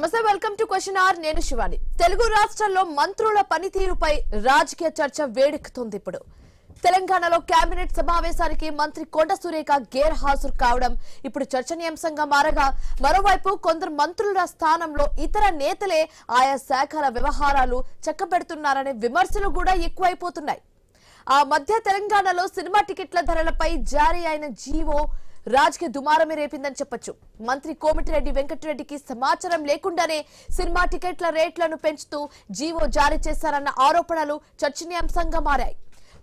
నమస్తే, welcome to question hour. నేను శివాని. తెలుగు రాష్ట్రాల్లో మంత్రుల పనితీరుపై రాజకీయ చర్చ వేడెక్కుతుంది. ఇప్పుడు తెలంగాణలో కేబినెట్ సమావేశానికి మంత్రి కొండ సురేఖ గేర్ హాజరు కావడం ఇప్పుడు చర్చనీయాంశంగా మారగా, మరోవైపు కొందరు మంత్రుల స్థానంలో ఇతర నేతలే ఆయా శాఖల వ్యవహారాలు చక్కబెడుతున్నారనే విమర్శలు కూడా ఎక్కువైపోతున్నాయి. ఆ మధ్య తెలంగాణలో సినిమా టికెట్ల ధరలపై జారీ అయిన జీవో రాజకీయ దుమారమే రేపిందని చెప్పొచ్చు. మంత్రి కోమటిరెడ్డి వెంకటరెడ్డికి సమాచారం లేకుండానే సినిమా టికెట్ల రేట్లను పెంచుతూ జీవో జారీ చేశారన్న ఆరోపణలు చర్చనీయాంశంగా మారాయి.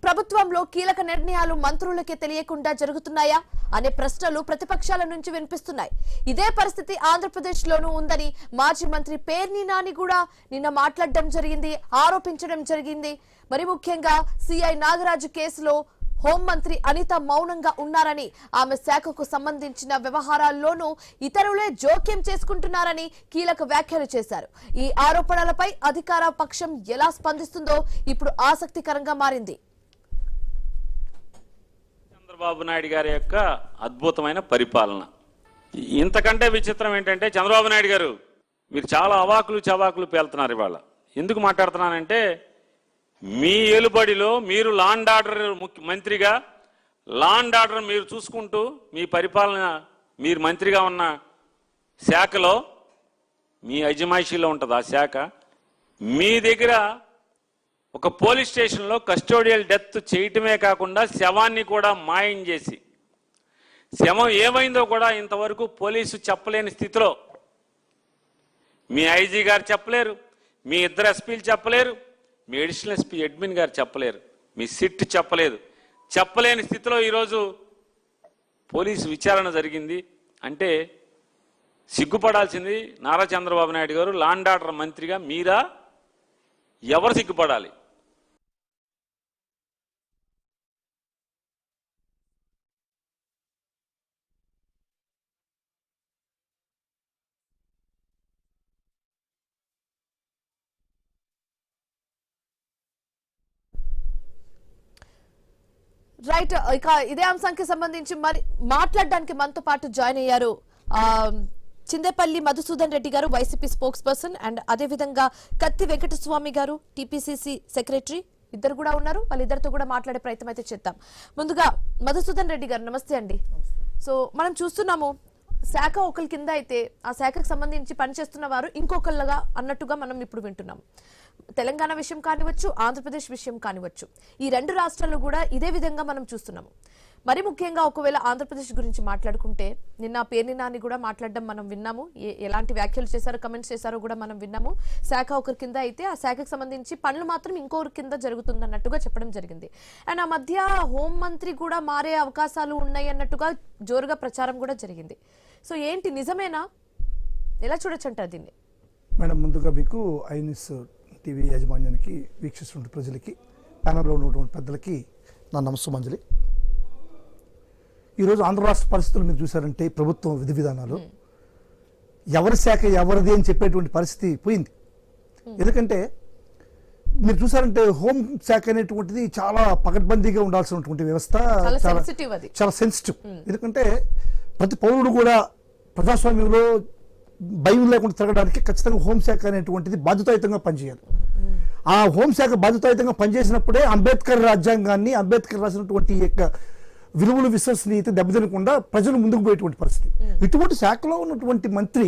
ప్రభుత్వంలో కీలక నిర్ణయాలు మంత్రులకే తెలియకుండా జరుగుతున్నాయా అనే ప్రశ్నలు ప్రతిపక్షాల నుంచి వినిపిస్తున్నాయి. ఇదే పరిస్థితి ఆంధ్రప్రదేశ్ లోనూ ఉందని మాజీ మంత్రి పేర్ని నాని కూడా నిన్న మాట్లాడడం జరిగింది, ఆరోపించడం జరిగింది. మరి ముఖ్యంగా సిఐ నాగరాజు కేసులో హోంమంత్రి అనిత మౌనంగా ఉన్నారని, ఆమె శాఖకు సంబంధించిన వ్యవహారాల్లోనూ ఇతరులే జోక్యం చేసుకుంటున్నారని కీలక వ్యాఖ్యలు చేశారు. ఈ ఆరోపణలపై అధికార పక్షం ఎలా స్పందిస్తుందో ఇప్పుడు ఆసక్తికరంగా మారింది. చంద్రబాబు నాయుడు గారి యొక్క అద్భుతమైన పరిపాలన. ఇంతకంటే విచిత్రం ఏంటంటే, చంద్రబాబు నాయుడు గారు మీరు చాలా అవాకులు చవాకులు పేలుతున్నారు. ఇవాళ ఎందుకు మాట్లాడుతున్నానంటే, మీ ఏలుబడిలో మీరు లా అండ్ ఆర్డర్ మంత్రిగా లా అండ్ ఆర్డర్ మీరు చూసుకుంటూ మీ పరిపాలన, మీరు మంత్రిగా ఉన్న శాఖలో మీ అజమాయిషీలో ఉంటుంది ఆ శాఖ. మీ దగ్గర ఒక పోలీస్ స్టేషన్లో కస్టోడియల్ డెత్ చేయటమే కాకుండా శవాన్ని కూడా మాయం చేసి, శవం ఏమైందో కూడా ఇంతవరకు పోలీసు చెప్పలేని స్థితిలో, మీ ఐజీ గారు చెప్పలేరు, మీ ఇద్దరు ఎస్పీలు చెప్పలేరు, మీ అడిషనల్ ఎస్పీ అడ్మిన్ గారు చెప్పలేరు, మీ సిట్ చెప్పలేదు. చెప్పలేని స్థితిలో ఈరోజు పోలీసు విచారణ జరిగింది అంటే సిగ్గుపడాల్సింది నారా చంద్రబాబు నాయుడు గారు. లా అండ్ ఆర్డర్ మంత్రిగా మీరా? ఎవరు సిగ్గుపడాలి? రైట్. ఇక ఇదే అంశానికి సంబంధించి మరి మాట్లాడడానికి మనతో పాటు జాయిన్ అయ్యారు చిందేపల్లి మధుసూదన్ రెడ్డి గారు, వైసీపీ స్పోక్స్ పర్సన్, అండ్ అదేవిధంగా కత్తి వెంకటస్వామి గారు, టీపీసీసీ సెక్రటరీ. ఇద్దరు కూడా ఉన్నారు. వాళ్ళిద్దరితో కూడా మాట్లాడే ప్రయత్నం అయితే చేద్దాం. ముందుగా మధుసూదన్ రెడ్డి గారు, నమస్తే అండి. సో మనం చూస్తున్నాము, శాఖ ఒకరి కింద అయితే ఆ శాఖకు సంబంధించి పనిచేస్తున్న వారు ఇంకొకళ్ళగా అన్నట్టుగా మనం ఇప్పుడు వింటున్నాం. తెలంగాణ విషయం కానివచ్చు, ఆంధ్రప్రదేశ్ విషయం కానివచ్చు, ఈ రెండు రాష్ట్రాల్లో కూడా ఇదే విధంగా మనం చూస్తున్నాము. మరి ముఖ్యంగా ఒకవేళ ఆంధ్రప్రదేశ్ గురించి మాట్లాడుకుంటే, నిన్న పేర్ని నాని కూడా మాట్లాడడం మనం విన్నాము. ఎలాంటి వ్యాఖ్యలు చేశారో, కమెంట్స్ చేశారో కూడా మనం విన్నాము. శాఖ ఒకరి కింద అయితే ఆ శాఖకు సంబంధించి పనులు మాత్రం ఇంకొకరి కింద జరుగుతుందన్నట్టుగా చెప్పడం జరిగింది. అండ్ ఆ మధ్య హోంమంత్రి కూడా మారే అవకాశాలు ఉన్నాయి అన్నట్టుగా జోరుగా ప్రచారం కూడా జరిగింది. సో ఏంటి, నిజమేనా? ఎలా చూడొచ్చు అంటారు దీన్ని? మేడం, ముందుగా మీకు ఐన్యూస్ టీవీ యాజమాన్యానికి, వీక్షిస్తున్న ప్రజలకి, ప్యానల్లో ఉన్నటువంటి పెద్దలకి నా నమస్సుమంజలి. ఈరోజు ఆంధ్ర రాష్ట్ర పరిస్థితులు మీరు చూసారంటే, ప్రభుత్వం విధి విధానాలు ఎవరి శాఖ ఎవరిది అని చెప్పేటువంటి పరిస్థితి పోయింది. ఎందుకంటే మీరు చూసారంటే, హోం శాఖ అనేటువంటిది చాలా పకడ్బందీగా ఉండాల్సినటువంటి వ్యవస్థ, చాలా సెన్సిటివ్. ఎందుకంటే ప్రతి పౌరుడు కూడా ప్రజాస్వామ్యంలో భయం లేకుండా తిరగడానికి ఖచ్చితంగా హోంశాఖ అనేటువంటిది బాధ్యతాయుతంగా పనిచేయాలి. ఆ హోంశాఖ బాధ్యతాయుతంగా పనిచేసినప్పుడే అంబేద్కర్ రాజ్యాంగాన్ని, అంబేద్కర్ రాసినటువంటి యొక్క విలువలు, విశ్వసనీయత దెబ్బతినకుండా ప్రజలు ముందుకు పోయేటువంటి పరిస్థితి. ఇటువంటి శాఖలో ఉన్నటువంటి మంత్రి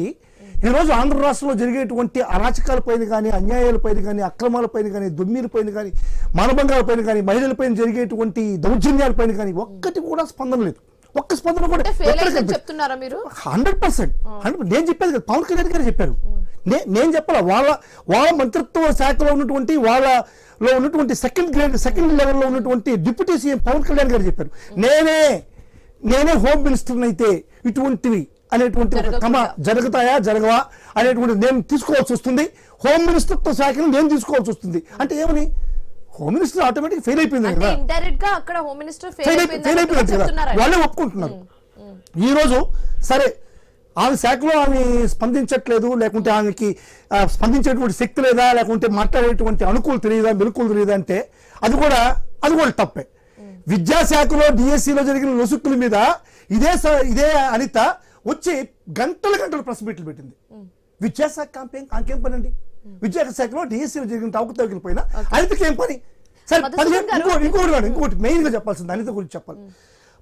ఈరోజు ఆంధ్ర రాష్ట్రంలో జరిగేటువంటి అరాచకాలపైన కానీ, అన్యాయాలపైన కానీ, అక్రమాలపైన కానీ, దొమ్మిలపైన కానీ, మానభంగాలపైన కానీ, మహిళలపైన జరిగేటువంటి దౌర్జన్యాలపైన కానీ ఒక్కటి కూడా స్పందన లేదు. ఒక్క స్పందన కూడా 100%. నేను చెప్పేది కదా, పవన్ కళ్యాణ్ గారు చెప్పారు. నేను చెప్పాలా, వాళ్ళ మంత్రిత్వ శాఖలో ఉన్నటువంటి, వాళ్ళలో ఉన్నటువంటి సెకండ్ లెవెల్లో ఉన్నటువంటి డిప్యూటీ సీఎం పవన్ కళ్యాణ్ గారు చెప్పారు, నేనే హోమ్ మినిస్టర్ అయితే ఇటువంటివి అనేటువంటి జరుగుతాయా జరగవా అనేటువంటి నేను తీసుకోవాల్సి వస్తుంది, హోమ్ మినిస్టర్తో శాఖను నేను తీసుకోవాల్సి వస్తుంది. అంటే ఏమని, హోమ్ మినిస్టర్ ఆటోమేటిక్ ఫెయిల్ అయిపోయింది కదా, ఫెయిల్ అయిపోయింది కదా, వాళ్ళే ఒప్పుకుంటున్నారు. ఈ రోజు సరే ఆమె శాఖలో ఆమె స్పందించట్లేదు, లేకుంటే ఆమెకి స్పందించేటువంటి శక్తి లేదా, లేకుంటే మాట్లాడేటువంటి అనుకూలు తెలియదా, మెలకులు తెలియదా అంటే అది కూడా తప్పే. విద్యాశాఖలో డిఎస్సిలో జరిగిన లొసుక్కుల మీద ఇదే అనిత వచ్చి గంటలు ప్రెస్ మీట్లు పెట్టింది. విద్యాశాఖ ఆంకేం పని అండి? విద్యాశాఖలో డిఎస్సీ జరిగిన అవకతవకలిపోయినా అనితకి ఏం పని? సరే 17 ఇంకోటి మెయిన్ గా చెప్పాల్సింది అనిత గురించి చెప్పాలి.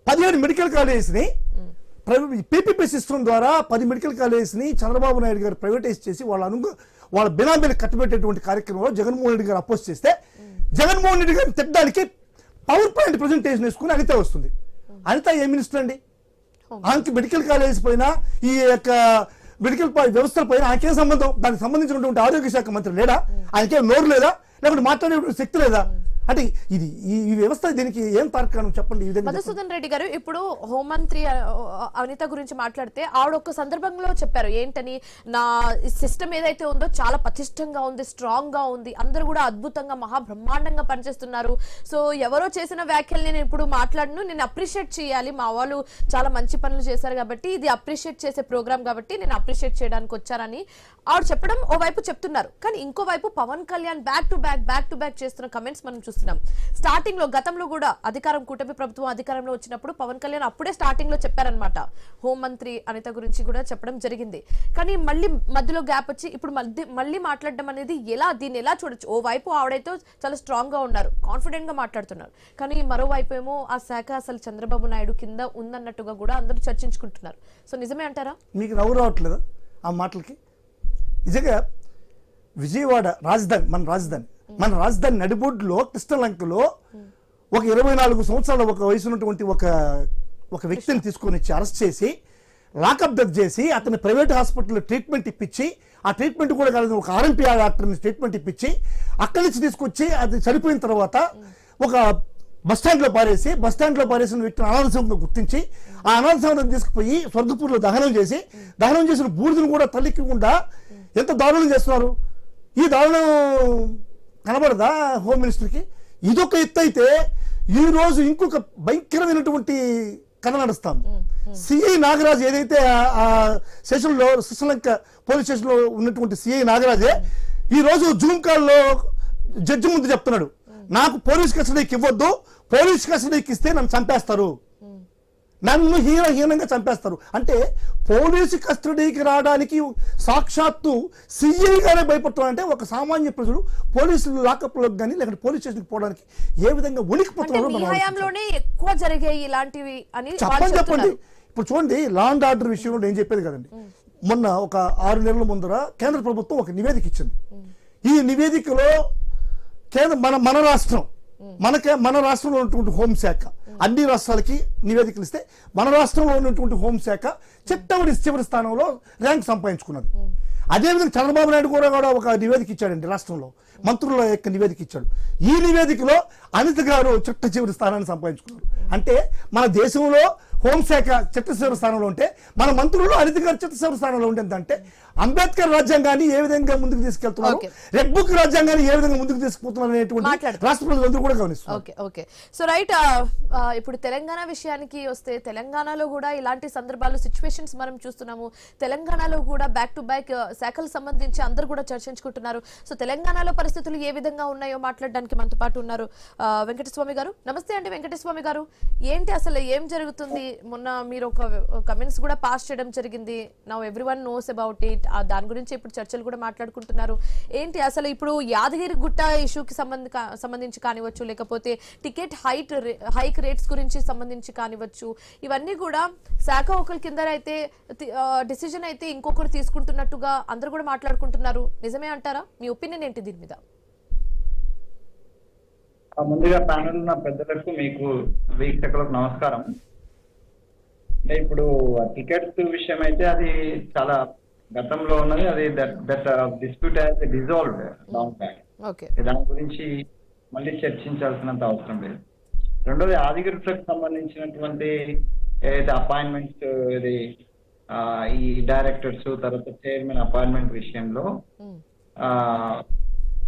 17 మెడికల్ కాలేజెస్ని పీపీపీ సిస్టమ్ ద్వారా 10 మెడికల్ కాలేజెస్ని చంద్రబాబు నాయుడు గారు ప్రైవేటైజ్ చేసి వాళ్ళ బినామీలు కట్టబెట్టేటువంటి కార్యక్రమంలో జగన్మోహన్ రెడ్డి గారు అపోజ్ చేస్తే జగన్మోహన్ రెడ్డి గారిని తిట్టడానికి పవర్ పాయింట్ ప్రజెంటేషన్ వేసుకుని అనిత వస్తుంది. అనిత ఏ మినిస్టర్ అండి? ఆమెకి మెడికల్ కాలేజెస్ పైన ఈ యొక్క మెడికల్ వ్యవస్థల పైన ఆమెకేం సంబంధం? దానికి సంబంధించినటువంటి ఆరోగ్య శాఖ మంత్రి లేడా? ఆయనకేం నోరు లేదా? లేకపోతే మాట్లాడే శక్తి లేదా? అంటే ఇది ఈ వ్యవస్థ దీనికి ఏం తార్కాణం చెప్పండి. ఈ విధంగా మధుసూదన్ రెడ్డి గారు ఇప్పుడు హోంమంత్రి అనిత గురించి మాట్లాడితే ఆవిడ ఒక సందర్భంలో చెప్పారు ఏంటని, నా సిస్టమ్ ఏదైతే ఉందో చాలా పటిష్టంగా ఉంది, స్ట్రాంగ్ గా ఉంది, అందరూ కూడా అద్భుతంగా మహాబ్రహ్మాండంగా పనిచేస్తున్నారు. సో ఎవరో చేసిన వ్యాఖ్యలు నేను ఇప్పుడు మాట్లాడను, నేను అప్రిషియేట్ చేయాలి, మా వాళ్ళు చాలా మంచి పనులు చేశారు కాబట్టి ఇది అప్రిషియేట్ చేసే ప్రోగ్రామ్ కాబట్టి నేను అప్రిషియేట్ చేయడానికి వచ్చారని ఆవిడ చెప్పడం ఓవైపు చెప్తున్నారు. కానీ ఇంకోవైపు Pawan Kalyan back to back చేస్తున్న కమెంట్స్ మనం చూస్తున్నాం. స్టార్టింగ్ లో గతంలో కూడా కూటమి ప్రభుత్వం అధికారంలో వచ్చినప్పుడు పవన్ కళ్యాణ్ అప్పుడే స్టార్టింగ్ లో చెప్పారనమాట, హోంమంత్రి అనిత గురించి కూడా చెప్పడం జరిగింది. కానీ మళ్ళీ మధ్యలో గ్యాప్ వచ్చి ఇప్పుడు మళ్ళీ మాట్లాడడం అనేది దీన్ని ఎలా చూడొచ్చు? ఓవైపు ఆవిడైతే చాలా స్ట్రాంగ్ గా ఉన్నారు, కాన్ఫిడెంట్ గా మాట్లాడుతున్నారు, కానీ మరోవైపు ఏమో ఆ శాఖ అసలు చంద్రబాబు నాయుడు కింద ఉందన్నట్టుగా కూడా అందరూ చర్చించుకుంటున్నారు. సో నిజమే అంటారా? మీకు నవ్వు రావట్లేదా ఆ మాటలకి? నిజంగా విజయవాడ మన రాజధాని నడిబొడ్డులో కృష్ణలంకలో ఒక 24 సంవత్సరాల ఒక వయసు ఉన్నటువంటి ఒక వ్యక్తిని తీసుకొని వచ్చి అరెస్ట్ చేసి లాకప్ డెత్ చేసి అతని ప్రైవేట్ హాస్పిటల్లో ట్రీట్మెంట్ ఇప్పించి, ఆ ట్రీట్మెంట్ కూడా కాలేదు ఒక ఆర్ఎంపీ డాక్టర్ని ట్రీట్మెంట్ ఇప్పించి అక్కడి నుంచి తీసుకొచ్చి అది చనిపోయిన తర్వాత ఒక బస్టాండ్లో పారేసిన వ్యక్తిని అనాథశవంగా గుర్తించి ఆ అనాథశవం తీసుకుపోయి స్వర్గపూర్లో దహనం చేసిన బూడిదను కూడా తల్లికుండా ఎంత దారుణం చేస్తున్నారు. ఈ దారుణం కనబడదా హోమ్ మినిస్టర్కి? ఇదొక ఎత్తు అయితే ఈ రోజు ఇంకొక భయంకరమైనటువంటి కథ నడుస్తాం. సిఐ నాగరాజు ఏదైతే ఆ సెషన్లో శ్రీలంక పోలీస్ స్టేషన్లో ఉన్నటువంటి సిఐ నాగరాజే ఈ రోజు జూమ్ కాల్లో జడ్జి ముందు చెప్తున్నాడు, నాకు పోలీస్ కస్టడీకి ఇవ్వద్దు, పోలీస్ కస్టడీకి ఇస్తే నన్ను చంపేస్తారు, నన్ను హీనంగా చంపేస్తారు. అంటే పోలీసు కస్టడీకి రావడానికి సాక్షాత్తు సిఐ గానే భయపడుతున్నారంటే ఒక సామాన్య ప్రజలు పోలీసులు లాకప్లోకి కానీ లేకపోతే పోలీస్ స్టేషన్కి పోవడానికి ఏ విధంగా వణికిపోతున్నారో ఎక్కువ జరిగాయి ఇలాంటివి అని చెప్పండి. ఇప్పుడు చూడండి, లా అండ్ ఆర్డర్ విషయంలో నేను చెప్పేది కదండి, మొన్న ఒక 6 నెలల ముందర కేంద్ర ప్రభుత్వం ఒక నివేదిక ఇచ్చింది. ఈ నివేదికలో మన రాష్ట్రంలో ఉన్నటువంటి హోంశాఖ అన్ని రాష్ట్రాలకి నివేదికలు ఇస్తే మన రాష్ట్రంలో ఉన్నటువంటి హోంశాఖ చివరి స్థానంలో ర్యాంక్ సంపాదించుకున్నది. అదేవిధంగా చంద్రబాబు నాయుడు కూడా ఒక నివేదిక ఇచ్చాడండి, రాష్ట్రంలో మంత్రుల యొక్క నివేదిక ఇచ్చాడు. ఈ నివేదికలో అనిత గారు చివరి స్థానాన్ని సంపాదించుకున్నారు. అంటే మన దేశంలో హోంశాఖ చివరి స్థానంలో ఉంటే మన మంత్రులు అనిత గారు చివరి స్థానంలో ఉండేదంటే అంబేద్కర్ రాజ్యాంగాన్ని ఏ విధంగా ముందుకు తీసుకెళ్తున్నారు, రెడ్ బుక్ రాజ్యాంగాన్ని ఏ విధంగా ముందుకు తీసుకుపోతున్నారు అనేటువంటి రాష్ట్ర ప్రజలందరూ కూడా గమనిస్తున్నారు. సో రైట్, ఇప్పుడు తెలంగాణ విషయానికి వస్తే తెలంగాణలో కూడా ఇలాంటి సందర్భాలు సిచ్యువేషన్స్ మనం చూస్తున్నాము. తెలంగాణలో కూడా బ్యాక్ టు బ్యాక్ శాఖలకు సంబంధించి అందరూ కూడా చర్చించుకుంటున్నారు. సో తెలంగాణలో పరిస్థితులు ఏ విధంగా ఉన్నాయో మాట్లాడడానికి మనతో పాటు ఉన్నారు వెంకటస్వామి గారు. నమస్తే అండి వెంకటస్వామి గారు, ఏంటి అసలు ఏం జరుగుతుంది? మొన్న మీరు ఒక కమెంట్స్ కూడా పాస్ చేయడం జరిగింది, now everyone knows about it, దాని గురించి ఇప్పుడు చర్చలు కూడా మాట్లాడుకుంటున్నారు. ఏంటి అసలు ఇప్పుడు యాదగిరి గుట్ట ఇష్యూకి సంబంధించి కానివచ్చు, లేకపోతే టికెట్ హైక్ రేట్స్ గురించి సంబంధించి కానివచ్చు, ఇవన్నీ కూడా శాఖ ఒకరి కింద అయితే డిసిజన్ అయితే ఇంకొకరు తీసుకుంటున్నట్టుగా అందరూ కూడా మాట్లాడుకుంటున్నారు. నిజమే అంటారా? మీ ఒపీనియన్ ఏంటి దీని మీద? ముందుగా ప్యానెల్ ఉన్న పెద్దలకు, మీకు వీక్షకులకు నమస్కారం. అంటే ఇప్పుడు టికెట్స్ విషయం అయితే అది చాలా గతంలో ఉన్నది, అది that dispute has dissolved long back. దాని గురించి మళ్ళీ చర్చించాల్సినంత అవసరం లేదు. రెండోది యాదగిరిగుట్టకు సంబంధించినటువంటి ఏదైతే అపాయింట్మెంట్స్, ఇది ఈ డైరెక్టర్స్ తర్వాత చైర్మన్ అపాయింట్మెంట్ విషయంలో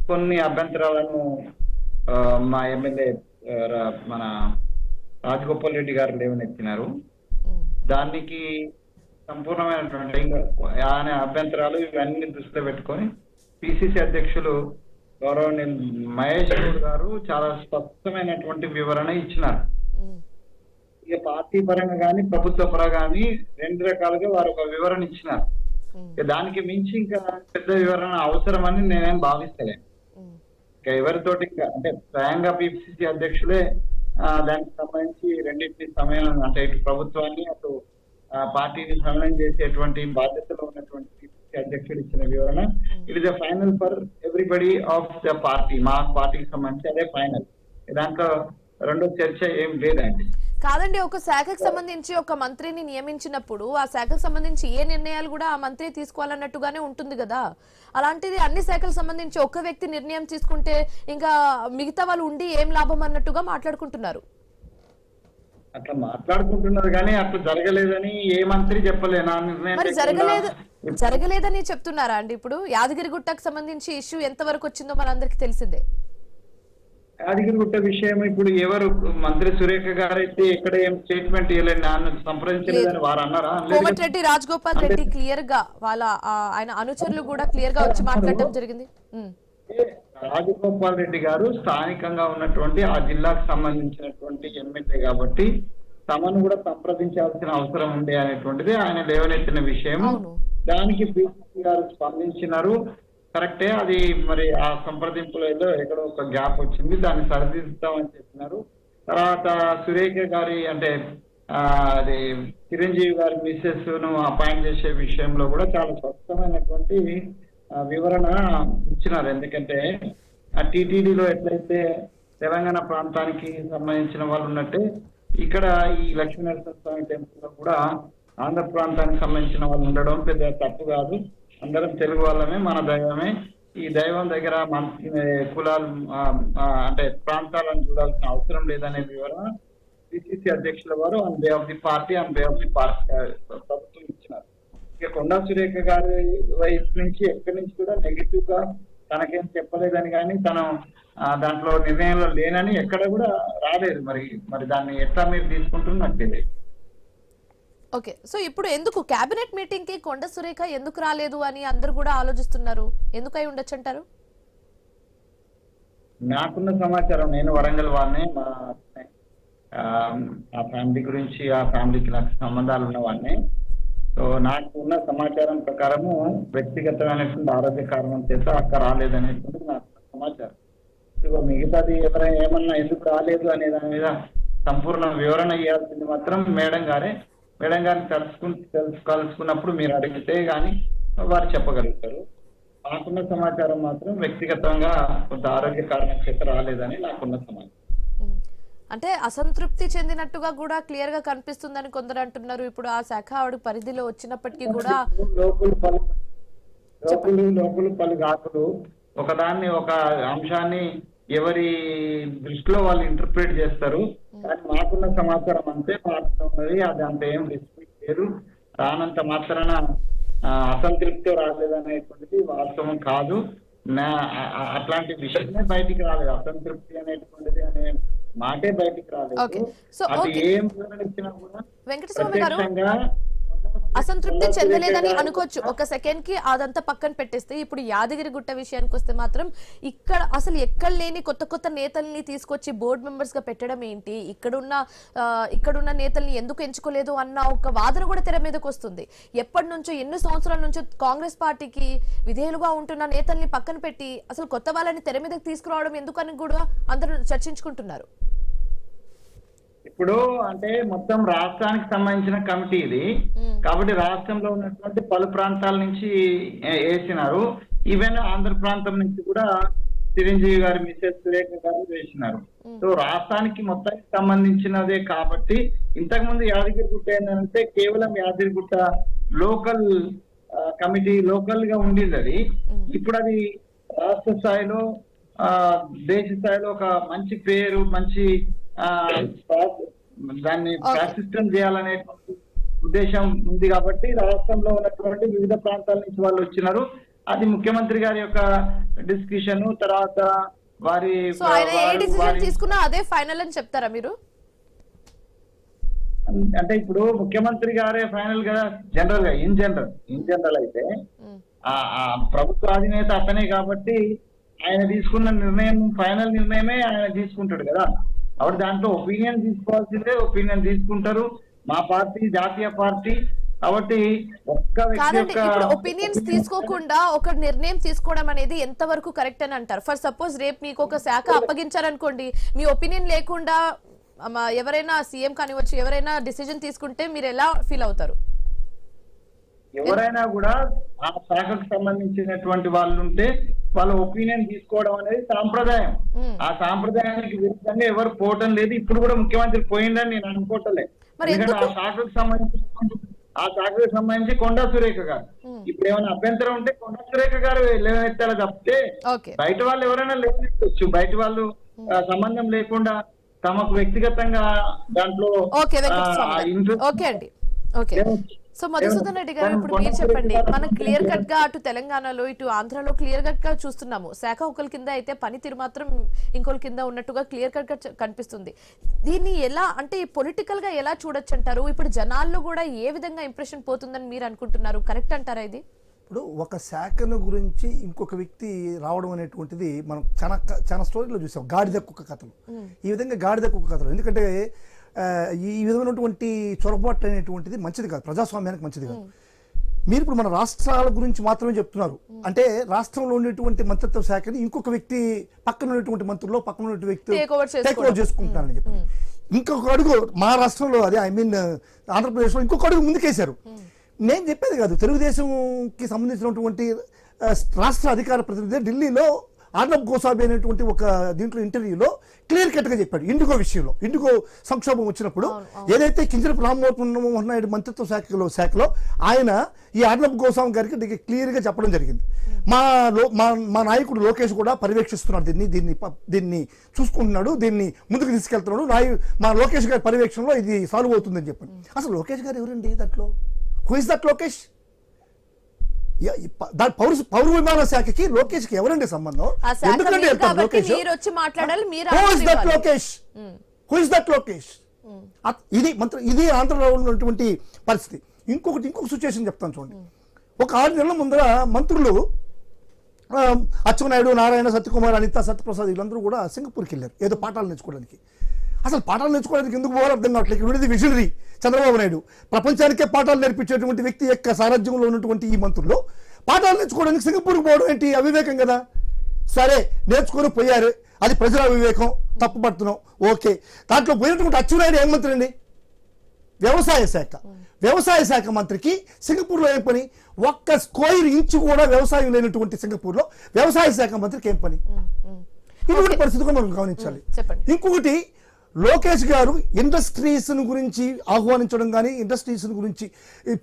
కొన్ని అభ్యంతరాలను మా ఎమ్మెల్యే మన రాజగోపాల్ రెడ్డి గారు లేవనెత్తినారు. దానికి సంపూర్ణమైనటువంటి ఆయన అభ్యంతరాలు ఇవన్నీ దృష్టిలో పెట్టుకొని పిసిసి అధ్యక్షులు గౌరవనీయులు మహేష్ గౌడ్ గారు చాలా స్పష్టమైనటువంటి వివరణ ఇచ్చినారు. ఇక పార్టీ పరంగా కానీ ప్రభుత్వ పరంగా కానీ 2 రకాలుగా వారు ఒక వివరణ ఇచ్చినారు. దానికి మించి ఇంకా పెద్ద వివరణ అవసరమని నేనేం భావిస్తలేను. ఇంకా ఎవరితోటి అంటే స్వయంగా పిసిసి అధ్యక్షులే దానికి సంబంధించి రెండింటి సమయం అంటే ఇటు ప్రభుత్వాన్ని అటు పార్టీని సమన్వయం చేసేటువంటి బాధ్యతలో ఉన్నటువంటి పిసిసి అధ్యక్షుడు ఇచ్చిన వివరణ it is the final for everybody of the party. మా పార్టీకి సంబంధించి అదే ఫైనల్, దాంట్లో రెండో చర్చ ఏం లేదండి. కాదండి, ఒక శాఖకు సంబంధించి ఒక మంత్రిని నియమించినప్పుడు ఆ శాఖకు సంబంధించి ఏ నిర్ణయాలు కూడా ఆ మంత్రి తీసుకోవాలన్నట్టుగానే ఉంటుంది కదా. అలాంటిది అన్ని శాఖలకు సంబంధించి ఒక్క వ్యక్తి నిర్ణయం తీసుకుంటే ఇంకా మిగతా వాళ్ళు ఉండి ఏం లాభం అన్నట్టుగా మాట్లాడుకుంటున్నారు. అట్లా మాట్లాడుకుంటున్నారు కానీ అట్లా జరగలేదని ఏ మంత్రి చెప్పలే. నా మరి జరగలేదని చెప్తున్నారా అండి? ఇప్పుడు యాదగిరిగుట్టకు సంబంధించి ఇష్యూ ఎంత వరకు వచ్చిందో మనందరికి తెలిసిందే. యాదగిరిగుట్ట విషయం ఇప్పుడు ఎవరు మంత్రి సురేఖ గారు అయితే ఎక్కడ ఏం స్టేట్మెంట్ ఇవ్వలేదు, నన్ను సంప్రదించలేదని వారు అన్నారా? కోమటిరెడ్డి రాజగోపాల్ రెడ్డి క్లియర్ గా వాళ్ళ ఆయన అనుచరులు కూడా క్లియర్ గా వచ్చి మాట్లాడటం జరిగింది. రాజగోపాల్ రెడ్డి గారు స్థానికంగా ఉన్నటువంటి ఆ జిల్లాకు సంబంధించినటువంటి ఎమ్మెల్యే కాబట్టి తమను కూడా సంప్రదించాల్సిన అవసరం ఉంది అనేటువంటిది ఆయన లేవనెత్తిన విషయం. దానికి పిసిసి గారు స్పందించినారు, కరెక్టే. అది మరి ఆ సంప్రదింపులలో ఎక్కడో ఒక గ్యాప్ వచ్చింది, దాన్ని సరిదిద్దుతామని చెప్పినారు. తర్వాత సురేఖ గారి అంటే అది చిరంజీవి గారి మిస్సెస్ ను అపాయింట్ చేసే విషయంలో కూడా చాలా స్పష్టమైనటువంటి వివరణ ఇచ్చినారు. ఎందుకంటే ఆ టీటీడీలో ఎట్లయితే తెలంగాణ ప్రాంతానికి సంబంధించిన వాళ్ళు ఉన్నట్టే ఇక్కడ ఈ లక్ష్మీనరసింహ స్వామి టెంపుల్ లో కూడా ఆంధ్ర ప్రాంతానికి సంబంధించిన వాళ్ళు ఉండడం పెద్ద తప్పు కాదు. అందరం తెలుగు వాళ్ళమే, మన దైవమే. ఈ దైవం దగ్గర మన కులాలు అంటే ప్రాంతాలను చూడాల్సిన అవసరం లేదనే వివరణ పిసిసి అధ్యక్షుల వారు on behalf of the party ప్రభుత్వం ఇచ్చినారు. ఇక కొండా సురేఖ గారి వైపు నుంచి ఎక్కడి నుంచి కూడా నెగిటివ్ గా తనకేం చెప్పలేదని కానీ తను దాంట్లో నిర్ణయంలో లేనని ఎక్కడ కూడా రాలేదు. మరి దాన్ని ఎట్లా మీరు తీసుకుంటున్నారు నాకు తెలియదు. ఓకే, సో ఇప్పుడు ఎందుకు కేబినెట్ మీటింగ్ కి కొండ సురేఖ ఎందుకు రాలేదు అని అందరూ కూడా ఆలోచిస్తున్నారు. ఎందుకై ఉండొచ్చు అంటారు? నాకున్న సమాచారం, నేను వరంగల్ వాడిని, మా ఆ ఫ్యామిలీ గురించి ఆ ఫ్యామిలీకి నాకు సంబంధాలు ఉన్నవాడిని. సో నాకు ఉన్న సమాచారం ప్రకారము వ్యక్తిగతమైనటువంటి ఆరోగ్య కారణం చేత అక్క రాలేదనేటువంటి నాకు సమాచారం. ఇక మిగతాది ఎవరైనా ఏమన్నా ఎందుకు రాలేదు అనే దాని మీద సంపూర్ణ వివరణ ఇవ్వాల్సింది మాత్రం మేడం గారే. మేడం గారిని కలుసుకున్నప్పుడు మీరు అడిగితే గానీ వారు చెప్పగలుగుతారు. నాకున్న సమాచారం మాత్రం వ్యక్తిగతంగా కొంత ఆరోగ్య కారణం చేత రాలేదని నాకున్న సమాచారం. అంటే అసంతృప్తి చెందినట్టుగా కూడా క్లియర్ గా కనిపిస్తుందని కొందరు అంటున్నారు. ఇప్పుడు ఆ శాఖ ఆవిడ పరిధిలో వచ్చినప్పటికీ కూడా లోకులు పలు గాకులు ఒకదాన్ని ఒక అంశాన్ని ఎవరి దృష్టిలో వాళ్ళు ఇంటర్ప్రిట్ చేస్తారు. కానీ మాకున్న సమాచారం అంతే మాత్రమే, అది అంత ఏం రెస్పెక్ట్ లేదు. రానంత మాత్రాన అసంతృప్తితో రాలేదనేటువంటిది వాస్తవం కాదు. అట్లాంటి విషయమే బయటికి రాలేదు. అసంతృప్తి అనేటువంటిది అనే మాటే బయటికి రాలేదు. అది ఏం వివరణ ఇచ్చినా కూడా వెంకటస్వామి గారు అసంతృప్తి చెందలేదని అనుకోవచ్చు. ఒక సెకండ్ కి అదంతా పక్కన పెట్టేస్తే ఇప్పుడు యాదగిరి గుట్ట విషయానికి వస్తే మాత్రం ఇక్కడ అసలు ఎక్కడ లేని కొత్త కొత్త నేతల్ని తీసుకొచ్చి బోర్డు మెంబర్స్ గా పెట్టడం ఏంటి, ఇక్కడున్న నేతల్ని ఎందుకు ఎంచుకోలేదు అన్న ఒక వాదన కూడా తెర మీదకి వస్తుంది. ఎప్పటి నుంచో ఎన్నో సంవత్సరాల నుంచో కాంగ్రెస్ పార్టీకి విధేయులుగా ఉంటున్న నేతల్ని పక్కన పెట్టి అసలు కొత్త వాళ్ళని తెర మీదకి తీసుకురావడం ఎందుకని కూడా అందరూ చర్చించుకుంటున్నారు. ఇప్పుడు అంటే మొత్తం రాష్ట్రానికి సంబంధించిన కమిటీ ఇది కాబట్టి రాష్ట్రంలో ఉన్నటువంటి పలు ప్రాంతాల నుంచి వేసినారు. ఈవెన్ ఆంధ్ర ప్రాంతం నుంచి కూడా చిరంజీవి గారి మిసెస్ సురేఖ గారు వేసినారు. సో రాష్ట్రానికి మొత్తానికి సంబంధించినదే కాబట్టి ఇంతకుముందు యాదగిరిగుట్ట ఏంటంటే కేవలం యాదగిరిగుట్ట లోకల్ కమిటీ లోకల్ గా ఉండేది. అది ఇప్పుడు అది రాష్ట్ర స్థాయిలో దేశ స్థాయిలో ఒక మంచి పేరు మంచి దాన్ని ప్రాసిస్టం చేయాలనేటువంటి ఉద్దేశం ఉంది కాబట్టి రాష్ట్రంలో ఉన్నటువంటి వివిధ ప్రాంతాల నుంచి వాళ్ళు వచ్చినారు. అది ముఖ్యమంత్రి గారి యొక్క డిస్కషన్ తర్వాత వారి తీసుకున్నా అదే ఫైనల్ అని చెప్తారా మీరు? అంటే ఇప్పుడు ముఖ్యమంత్రి గారే ఫైనల్ గా జనరల్ గా ఇన్ జనరల్ అయితే ఆ ప్రభుత్వ అధినేత అతనే కాబట్టి ఆయన తీసుకున్న నిర్ణయం ఫైనల్ నిర్ణయమే ఆయన తీసుకుంటాడు కదా. అప్పుడు దాంట్లో ఒపీనియన్ తీసుకోవాల్సిందే, ఒపీనియన్ తీసుకుంటారు. మా పార్టీ జాతీయ పార్టీ కాబట్టి ఒక్క వ్యక్తి కాదండి, యొక్క ఇప్పుడు ఒపీనియన్స్ తీసుకోకుండా ఒక నిర్ణయం తీసుకోవడం అనేది ఎంత వరకు కరెక్ట్ అని అంటారు? ఫర్ సపోజ్ రేపు మీకు ఒక శాఖ అప్పగించారనుకోండి, మీ ఒపీనియన్ లేకుండా ఎవరైనా సీఎం కానివచ్చు ఎవరైనా డిసిజన్ తీసుకుంటే మీరు ఎలా ఫీల్ అవుతారు? ఎవరైనా కూడా ఆ శాఖకు సంబంధించినటువంటి వాళ్ళు ఉంటే వాళ్ళ ఒపీనియన్ తీసుకోవడం అనేది సాంప్రదాయం. ఆ సాంప్రదాయానికి విరుద్ధంగా ఎవరు పోవటం లేదు. ఇప్పుడు కూడా ముఖ్యమంత్రి పోయిందని నేను అనుకోవట్లే. ఎందుకంటే ఆ శాఖకు సంబంధించి కొండా సురేఖ గారు ఇప్పుడు ఏమైనా అభ్యంతరం ఉంటే కొండా సురేఖ గారు లేవనెత్తాల తప్పితే బయట వాళ్ళు ఎవరైనా లేవనెత్తవచ్చు. బయట వాళ్ళు సంబంధం లేకుండా తమకు వ్యక్తిగతంగా దాంట్లో సో మధుసూదన్ రెడ్డి గారు, ఇప్పుడు మీరు చెప్పండి, మనం క్లియర్ కట్ గా అటు తెలంగాణలో ఇటు ఆంధ్రాలో క్లియర్ కట్ గా చూస్తున్నాము. శాఖ ఒకరి కింద అయితే పనితీరు మాత్రం ఇంకొకరి కింద ఉన్నట్టుగా క్లియర్ కట్ గా కనిపిస్తుంది. దీన్ని ఎలా అంటే పొలిటికల్ గా ఎలా చూడొచ్చు అంటారు? ఇప్పుడు జనాల్లో కూడా ఏ విధంగా ఇంప్రెషన్ పోతుందని మీరు అనుకుంటున్నారు? కరెక్ట్ అంటారా ఇది? ఇప్పుడు ఒక శాఖను గురించి ఇంకొక వ్యక్తి రావడం అనేటువంటిది మనం చాలా స్టోరీలో చూసాం. గాడిద కుక్క కథలు, ఈ విధంగా గాడిద కుక్క కథలు. ఎందుకంటే ఈ విధమైనటువంటి చొరబాటు అనేటువంటిది మంచిది కాదు, ప్రజాస్వామ్యానికి మంచిది కాదు. మీరు ఇప్పుడు మన రాష్ట్రాల గురించి మాత్రమే చెప్తున్నారు. అంటే రాష్ట్రంలో ఉండేటువంటి మంత్రిత్వ శాఖని ఇంకొక వ్యక్తి పక్కన ఉన్నటువంటి మంత్రుల్లో పక్కన ఉన్నటువంటి వ్యక్తి టేక్ ఓవర్ చేసుకుంటున్నారని చెప్పి ఇంకొక అడుగు మా రాష్ట్రంలో, అదే ఐ మీన్ ఆంధ్రప్రదేశ్లో ఇంకొక అడుగు ముందుకేశారు. నేను చెప్పేది కాదు, తెలుగుదేశంకి సంబంధించినటువంటి రాష్ట్ర అధికార ప్రతినిధి ఢిల్లీలో ఆర్నబ్ గోసాబీ అనేటువంటి ఒక దీంట్లో ఇంటర్వ్యూలో క్లియర్ కట్ గా చెప్పాడు. ఇండిగో విషయంలో, ఇండిగో సంక్షోభం వచ్చినప్పుడు ఏదైతే కింజరపు రామ్మోహన్ నాయుడు మంత్రిత్వ శాఖలో ఆయన ఈ ఆర్నబ్ గోస్వామి గారికి క్లియర్ గా చెప్పడం జరిగింది. మా నాయకుడు లోకేష్ కూడా పర్యవేక్షిస్తున్నాడు, దీన్ని చూసుకుంటున్నాడు, దీన్ని ముందుకు తీసుకెళ్తున్నాడు, మా లోకేష్ గారి పర్యవేక్షణలో ఇది సాల్వ్ అవుతుందని చెప్పాను. అసలు లోకేష్ గారు ఎవరండి దాంట్లో? Who is that Lokesh? పౌర విమాన శాఖకి లోకేష్ కి ఎవరండి సంబంధం? ఎందుకంటే ఇది ఆంధ్రలో ఉన్నటువంటి పరిస్థితి. ఇంకొక సిచ్యువేషన్ చెప్తాను చూడండి. ఒక 6 నెలల ముందర మంత్రులు అచ్చెన్నాయుడు, నారాయణ, సత్యకుమార్, అనిత, సత్యప్రసాద్ వీళ్ళందరూ కూడా సింగపూర్కి వెళ్ళారు ఏదో పాఠాలు నేర్చుకోవడానికి. అసలు పాఠాలు నేర్చుకోవడానికి ఎందుకు పోవాలో అర్థం కావట్లేదు. ఇక్కడ ఉండేది విజనరీ చంద్రబాబు నాయుడు, ప్రపంచానికే పాఠాలు నేర్పించేటువంటి వ్యక్తి యొక్క సారథ్యంలో ఉన్నటువంటి ఈ మంత్రులు పాఠాలు నేర్చుకోవడానికి సింగపూర్కి పోవడం ఏంటి? అవివేకం కదా. సరే నేర్చుకొని పోయారు, అది ప్రజల అవివేకం, తప్పుపడుతున్నాం, ఓకే. దాంట్లో పోయినటువంటి అచ్చెన్నాయుడు ఏం మంత్రి అండి? వ్యవసాయ శాఖ మంత్రికి సింగపూర్లో ఏం పని? ఒక్క స్క్వేర్ ఇంచు కూడా వ్యవసాయం లేనటువంటి సింగపూర్లో వ్యవసాయ శాఖ మంత్రికి ఏం పని? ఇటువంటి పరిస్థితి కూడా మనం గమనించాలి. ఇంకొకటి, లోకేష్ గారు ఇండస్ట్రీస్ గురించి ఆహ్వానించడం కానీ ఇండస్ట్రీస్ గురించి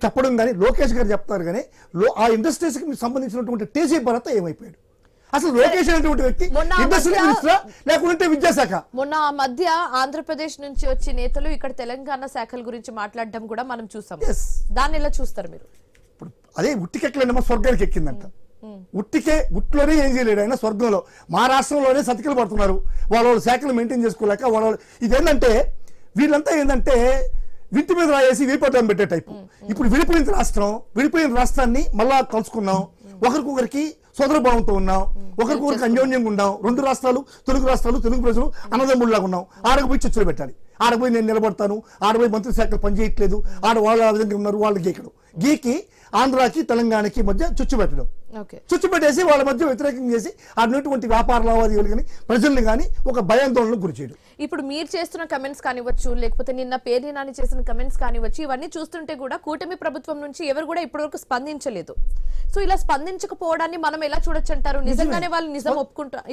చెప్పడం కానీ లోకేష్ గారు చెప్తారు. కానీ ఆ ఇండస్ట్రీస్ కి సంబంధించినటువంటి టీజీ భరత్ ఏమైపోయాడు? అసలు లోకేష్ అనేటువంటి వ్యక్తి ఇండస్ట్రీ మినిస్టర్ లేకుంటే విద్యాశాఖ. మొన్న ఆ మధ్య ఆంధ్రప్రదేశ్ నుంచి వచ్చే నేతలు ఇక్కడ తెలంగాణ శాఖల గురించి మాట్లాడడం కూడా మనం చూసాం. దాన్ని ఎలా చూస్తారు మీరు? ఇప్పుడు అదే ఉట్టికెక్కలేమో స్వర్గానికి ఎక్కిందంట. ఉట్లోనే ఏం చేయలేడు ఆయన, స్వర్గంలో మా రాష్ట్రంలోనే సతికిలు పడుతున్నారు. వాళ్ళ శాఖలు మెయింటైన్ చేసుకోలేక ఇదేంటంటే వీళ్ళంతా ఏంటంటే వింటి మీద రాయేసి వీపట్టం పెట్టే టైపు. ఇప్పుడు విడిపోయిన రాష్ట్రాన్ని మళ్ళా కలుసుకున్నాం, ఒకరికొకరికి సోదరభావంతో ఉన్నాం, ఒకరికొకరికి అన్యోన్యంగా ఉన్నాం. 2 రాష్ట్రాలు, తెలుగు రాష్ట్రాలు, తెలుగు ప్రజలు అన్నదమ్ముళ్ళగా ఉన్నాం. ఆడకపోయి చిచ్చులు పెట్టాలి, ఆడపోయి నేను నిలబడతాను, ఆడపోయి మంత్రి శాఖలు పనిచేయట్లేదు, వాళ్ళు ఆ విధంగా ఉన్నారు, వాళ్ళు గీకి ఆంధ్రాకి తెలంగాణకి మధ్య చుచ్చు పెట్టడం, చుచ్చు పెట్టేసి వాళ్ళ మధ్య వ్యతిరేకం చేసి అటువంటి వ్యాపార లావాదేవీలు కానీ ప్రజల్ని కానీ ఒక భయాందోళనకు గురి చేయడం. ఇప్పుడు మీరు చేస్తున్న కమెంట్స్ కానివచ్చు, లేకపోతే నిన్న పేర్ని నాని చేసిన కమెంట్స్ కానివచ్చు, ఇవన్నీ చూస్తుంటే కూడా కూటమి ప్రభుత్వం నుంచి ఎవరు కూడా ఇప్పటివరకు స్పందించలేదు. సో ఇలా స్పందించకపోవడాన్ని మనం ఎలా చూడొచ్చు అంటారు? నిజంగానే వాళ్ళు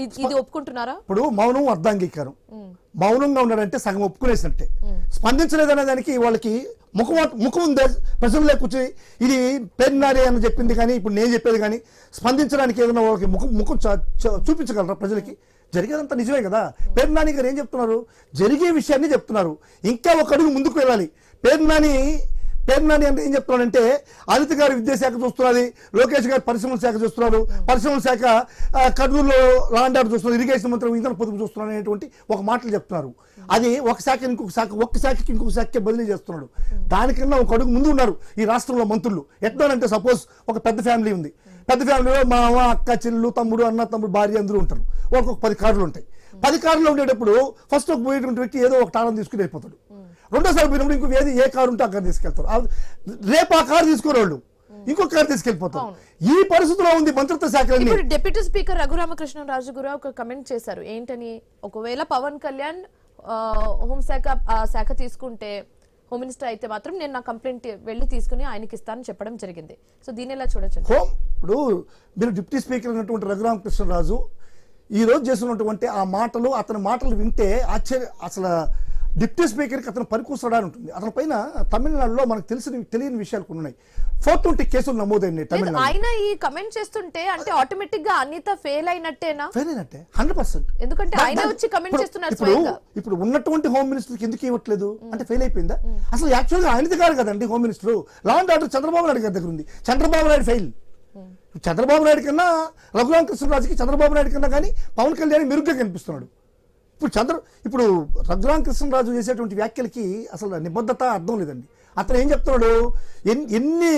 ఇది ఒప్పుకుంటున్నారా? ఇప్పుడు మౌనం అర్ధాంగీకారం. మౌనంగా ఉన్నాడంటే సగం ఒప్పుకునేసినట్టే. స్పందించలేదనే దానికి వాళ్ళకి ముఖం ఉందే, ప్రజల్లో కూర్చొని ఇది పేర్నాడే అని చెప్పింది కానీ ఇప్పుడు నేను చెప్పేది కానీ స్పందించడానికి ఏదైనా వాళ్ళకి ముఖం చూపించగలరా ప్రజలకి? జరిగేదంతా నిజమే కదా. పేర్నాని గారు ఏం చెప్తున్నారు? జరిగే విషయాన్ని చెప్తున్నారు. ఇంకా ఒక అడుగు ముందుకు వెళ్ళాలి. పేర్నాని అంటే ఏం చెప్తున్నాడంటే ఆదిత్య గారు విద్యాశాఖ చూస్తున్నది, లోకేష్ గారు పరిశ్రమల శాఖ చూస్తున్నారు, పరిశ్రమల శాఖ కర్నూలులో లాండ్ ఆర్డర్ చూస్తున్నారు, ఇరిగేషన్ మంత్రి ఇంధన పొదుపు చూస్తున్నారు అనేటువంటి ఒక మాటలు చెప్తున్నారు. అది ఒక శాఖ ఇంకొక శాఖ, ఒక్క శాఖకి ఇంకొక శాఖకే బదిలీ చేస్తున్నాడు. దానికన్నా ఒక అడుగు ముందు ఉన్నారు ఈ రాష్ట్రంలో మంత్రులు. ఎట్లానంటే సపోజ్ ఒక పెద్ద ఫ్యామిలీ ఉంది, పెద్ద ఫ్యామిలీలో మామ, అక్క, చెల్లు, తమ్ముడు, అన్న, తమ్ముడు, భార్య అందరూ ఉంటారు. వాళ్ళకి ఒక 10 కార్లు ఉంటాయి. 10 కార్లు ఉండేటప్పుడు ఫస్ట్ ఒక పోయేటువంటి వ్యక్తి ఏదో ఒక తాళం తీసుకుని వెళ్ళిపోతాడు. రెండోసారి పోయినప్పుడు ఇంకో ఏ కారు ఉంటే ఆ కారు తీసుకెళ్తారు. రేపు ఆ కారు తీసుకోరు వాళ్ళు, ఇంకో కారు తీసుకెళ్లిపోతారు. ఈ పరిస్థితిలో ఉంది మంత్రిత్వ శాఖలన్నీ. ఇప్పుడు డిప్యూటీ స్పీకర్ రఘురామకృష్ణరాజు గారు ఒక కమెంట్ చేశారు. ఏంటని, ఒకవేళ పవన్ కళ్యాణ్ శాఖ తీసుకుంటే, హోమ్ మినిస్టర్ అయితే మాత్రం నేను నా కంప్లైంట్ వెళ్ళి తీసుకుని ఆయనకి ఇస్తానని చెప్పడం జరిగింది. సో దీని ఎలా చూడొచ్చు? ఇప్పుడు మీరు డిప్యూటీ స్పీకర్ అయినటువంటి రఘురామకృష్ణరాజు ఈ రోజు చేస్తున్నటువంటి ఆ మాటలు, అతని మాటలు వింటే అసలు డిప్యూటీ స్పీకర్కి అతను పనికూస్తాడని ఉంటుంది. అతని పైన తమిళనాడులో మనకు తెలియని విషయాలు కొన్ని ఉన్నాయి. 420 కేసులు నమోదైనాయి తమిళనాడు. ఆయన ఈ కమెంట్ చేస్తుంటే అంటే ఆటోమేటిక్ గా అనిత ఫెయిల్ అయినట్టేనా? ఫెయిల్ అయినట్టే 100%. ఎందుకంటే ఆయన వచ్చి కమెంట్ చేస్తున్నారు. ఇప్పుడు ఉన్నటువంటి హోమ్ మినిస్టర్కి ఎందుకు ఇవ్వట్లేదు అంటే ఫెయిల్ అయిపోయిందా? అసలు యాక్చువల్గా ఆయనది కాదు కదండి home minister. Law and order Chandrababu Naidu గారి దగ్గర ఉంది. చంద్రబాబు నాయుడు ఫెయిల్. చంద్రబాబు నాయుడు కన్నా రఘురామకృష్ణరాజుకి చంద్రబాబు నాయుడు కన్నా కానీ పవన్ కళ్యాణ్ మెరుగ్గా కనిపిస్తున్నాడు. ఇప్పుడు రఘురామకృష్ణరాజు చేసేటువంటి వ్యాఖ్యలకి అసలు నిబద్ధత అర్థం లేదండి. అతను ఏం చెప్తున్నాడు, ఎన్ని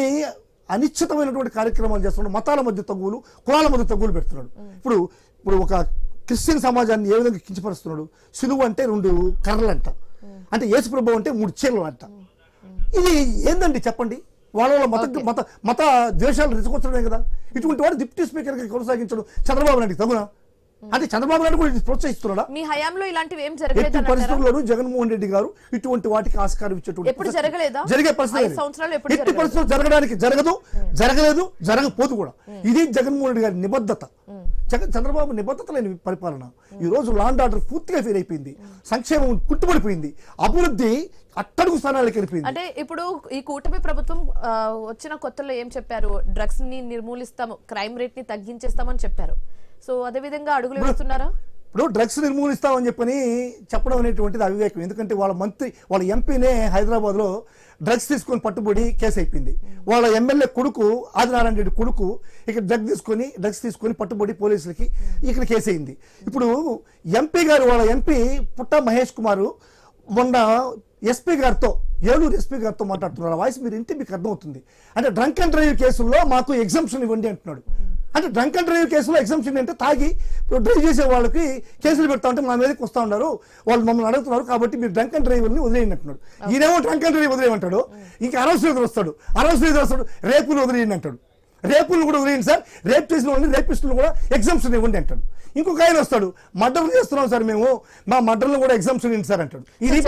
అనిశ్చితమైనటువంటి కార్యక్రమాలు చేస్తున్నాడు. మతాల మధ్య తగ్గులు, కులాల మధ్య తగ్గులు పెడుతున్నాడు. ఇప్పుడు ఒక క్రిస్టియన్ సమాజాన్ని ఏ విధంగా కించపరుస్తున్నాడు. సిలువ అంటే 2 కర్రలంట, అంటే యేసు ప్రభు అంటే 3 చీరలు అంట. ఇది ఏందండి చెప్పండి? వాళ్ళ మత ద్వేషాలు రెచ్చగొచ్చడమే కదా. ఇటువంటి వాడు డిప్యూటీ స్పీకర్గా కొనసాగించడం చంద్రబాబు నాయుడు తగునా? అంటే చంద్రబాబు నాయుడు కూడా ప్రోత్సహిస్తున్నాడా? మీ హయాంలో ఇలాంటివి ఏం జరగలేదు? ఎట్టి పరిస్థితుల్లోనూ జగన్మోహన్ రెడ్డి గారు ఇటువంటి వాటికి ఆస్కారం ఇచ్చేటువంటి జరిగే పరిస్థితి ఎట్టి పరిస్థితులు జరగలేదు, జరగపోదు కూడా. ఇది జగన్మోహన్ రెడ్డి గారి నిబద్ధత. చంద్రబాబు నిబద్ధత లేని పరిపాలన. ఈ రోజు లా అండ్ ఆర్డర్ పూర్తిగా ఫెయిల్ అయిపోయింది. సంక్షేమం కుట్టుబడిపోయింది. అభివృద్ధి అట్టడుగు స్థానాలకు వెళ్ళిపోయింది. అంటే ఇప్పుడు ఈ కూటమి ప్రభుత్వం వచ్చిన కొత్తలో ఏం చెప్పారు? డ్రగ్స్ ని నిర్మూలిస్తాము, క్రైమ్ రేట్ ని తగ్గించేస్తామని చెప్పారు. సో అదే విధంగా అడుగులు వేస్తున్నారా? ఇప్పుడు డ్రగ్స్ నిర్మూలిస్తామని చెప్పడం అనేటువంటిది అవివేకం. ఎందుకంటే వాళ్ళ ఎంపీనే హైదరాబాద్లో డ్రగ్స్ తీసుకొని పట్టుబడి కేసు అయిపోయింది. వాళ్ళ ఎమ్మెల్యే కొడుకు ఆదినారాయణ రెడ్డి కొడుకు ఇక్కడ డ్రగ్స్ తీసుకొని పట్టుబడి పోలీసులకి ఇక్కడ కేసు అయింది. ఇప్పుడు ఎంపీ గారు, వాళ్ళ ఎంపీ పుట్ట మహేష్ కుమారు మొన్న ఎస్పీ గారితో, ఏలూరు ఎస్పీ గారితో మాట్లాడుతున్నారు. ఆ వాయిస్ మీరు ఇంటే మీకు అర్థమవుతుంది. అంటే డ్రంక్ అండ్ డ్రైవ్ కేసుల్లో మాకు ఎగ్జంప్షన్ ఇవ్వండి అంటున్నాడు. అంటే డ్రంక్ అండ్ డ్రైవ్ కేసులో ఎగ్జంప్షన్ అంటే తాగి డ్రైవ్ చేసే వాళ్ళకి కేసులు పెడతా ఉంటే మా మీదకి వస్తూ ఉన్నారు, వాళ్ళు మమ్మల్ని అడుగుతున్నారు, కాబట్టి మీరు డ్రంక్ అండ్ డ్రైవర్ని వదిలేయండి అంటున్నాడు. ఈయనేమో డ్రంక్ అండ్ డ్రైవ్ వదిలేయమంటాడు, ఇంకా అరెస్ట్ వస్తాడు, రేపులు వదిలేయండి అంటాడు. రేపులను కూడా వదిలేయండి సార్, రేప్ చేసిన వాళ్ళని, రేపిస్టులను కూడా ఎగ్జంప్షన్ ఇవ్వండి అంటాడు. ఇంకొక ఆయన వస్తాడు, మర్డర్లు చేస్తున్నాం సార్ మేము, మా మర్డర్లు కూడా ఎగ్జామ్షన్ ఏంటి సార్ అంటాడు. ఇది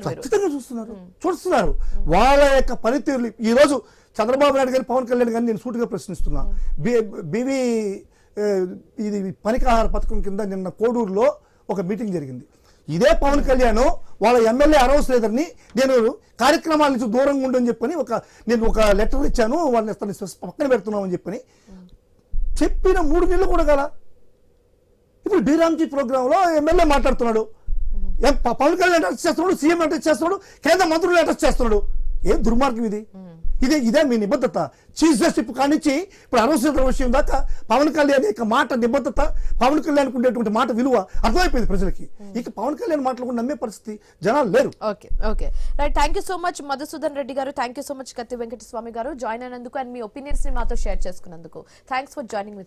ఖచ్చితంగా చూస్తున్నారు. వాళ్ళ యొక్క పనితీరులు ఈ రోజు చంద్రబాబు నాయుడు గారి, పవన్ కళ్యాణ్ గారిని నేను సూటిగా ప్రశ్నిస్తున్నా. ఇది పనికాహార పథకం కింద నిన్న కోడూరులో ఒక మీటింగ్ జరిగింది. ఇదే పవన్ కళ్యాణ్ వాళ్ళ ఎమ్మెల్యే అరవస్ లీడర్ని నేను కార్యక్రమాల నుంచి దూరంగా ఉండని చెప్పని నేను ఒక లెటర్ ఇచ్చాను, వాళ్ళని పక్కన పెడుతున్నామని చెప్పిన 3 నెలలు కూడా కదా. ఇప్పుడు బీరామ్జీ ప్రోగ్రాంలో ఎమ్మెల్యే మాట్లాడుతున్నాడు, పవన్ కళ్యాణ్ అరెస్ట్ చేస్తున్నాడు, సీఎం అరెస్ట్ చేస్తున్నాడు, కేంద్ర మంత్రులు అరెస్ట్ చేస్తున్నాడు. ఏం దుర్మార్గం ఇది? ఇదే మీ నిబద్ధత. చీఫ్ జస్టిస్ కానించి ఇప్పుడు అరవసర విషయం దాకా పవన్ కళ్యాణ్ యొక్క మాట నిబద్ధత, పవన్ కళ్యాణ్ ఉండేటువంటి మాట విలువ అర్థమైపోయింది ప్రజలకి. ఇక పవన్ కళ్యాణ్ మాటలు కూడా నమ్మే పరిస్థితి జనాలు లేరు. Okay right. Thank you so much Madhusudan Reddy గారు, థ్యాంక్ యూ సో మచ్ కత్తి వెంకటస్వామి గారు జాయిన్ అయినందుకు అండ్ మీ ఒపీనియన్స్ ని మాతో షేర్ చేసుకున్నందుకు. Thanks for joining with